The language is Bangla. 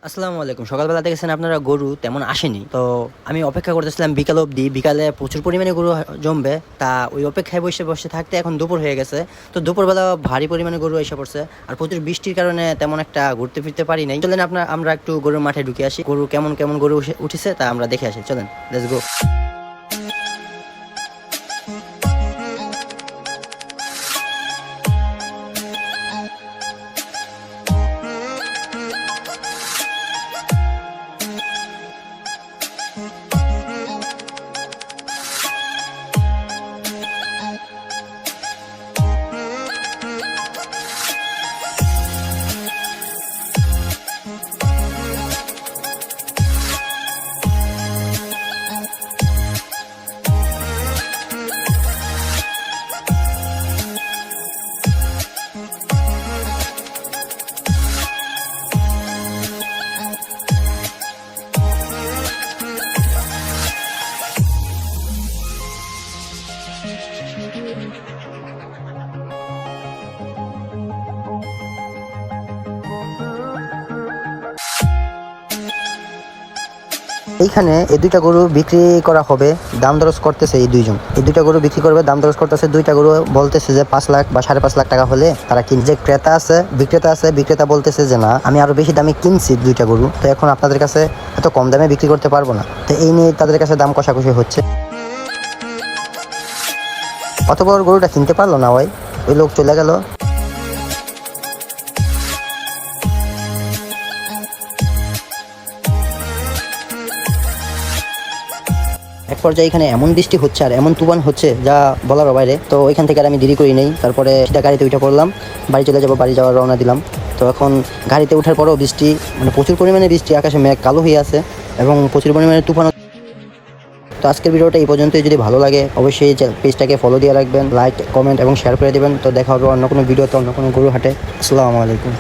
আসসালামু আলাইকুম। সকালবেলা দেখেছেন আপনারা গরু তেমন আসেনি, তো আমি অপেক্ষা করতেছিলাম বিকাল অবধি। বিকালে প্রচুর পরিমাণে গরু জমবে, তা ওই অপেক্ষায় বসে বসে থাকতে এখন দুপুর হয়ে গেছে। তো দুপুরবেলা ভারী পরিমাণে গরু এসে পড়ছে, আর প্রচুর বৃষ্টির কারণে তেমন একটা ঘুরতে ফিরতে পারি নাই। চলেন আমরা একটু গরুর মাঠে ঢুকে আসি, গরু কেমন কেমন গরু উঠেছে তা আমরা দেখে আসি। চলেন, লেটস গো। এইখানে এই দুইটা গরু বিক্রি করা হবে, দাম দরজ করতেছে। এই দুইটা গরু বিক্রি করবে, দাম দরজ করতেছে। দুইটা গরু বলতেছে যে 5 লাখ বা 5.5 লাখ টাকা হলে তারা কিনছে। যে বিক্রেতা বলতেছে যে না, আমি আরো বেশি দামে কিনছি দুইটা গরু, তো এখন আপনাদের কাছে এত কম দামে বিক্রি করতে পারবো না। তো এই নিয়ে তাদের কাছে দাম কষাকষি হচ্ছে। অত বড় গরুটা কিনতে পারলো না, ওই লোক চলে গেল। এক পর্যায়ে এখানে এমন বৃষ্টি হচ্ছে আর এমন তুফান হচ্ছে যা বলার বাইরে। তো ওইখান থেকে আর আমি দেরি করি নেই, তারপরে সেটা গাড়িতে উঠে পড়লাম, বাড়ি চলে যাবো। বাড়ি যাওয়ার রওনা দিলাম। তো এখন গাড়িতে ওঠার পরেও বৃষ্টি, মানে প্রচুর পরিমাণে বৃষ্টি, আকাশে মেঘ কালো হয়ে আছে এবং প্রচুর পরিমাণে তুফান। তো আজকের ভিডিওটা এই পর্যন্তই। যদি ভালো লাগে অবশ্যই পেজটাকে ফলো দিয়ে রাখবেন, লাইক, কমেন্ট এবং শেয়ার করে দেবেন। তো দেখা হবে অন্য কোনো ভিডিওতে, অন্য কোনো গরু হাটে। আসসালামু আলাইকুম।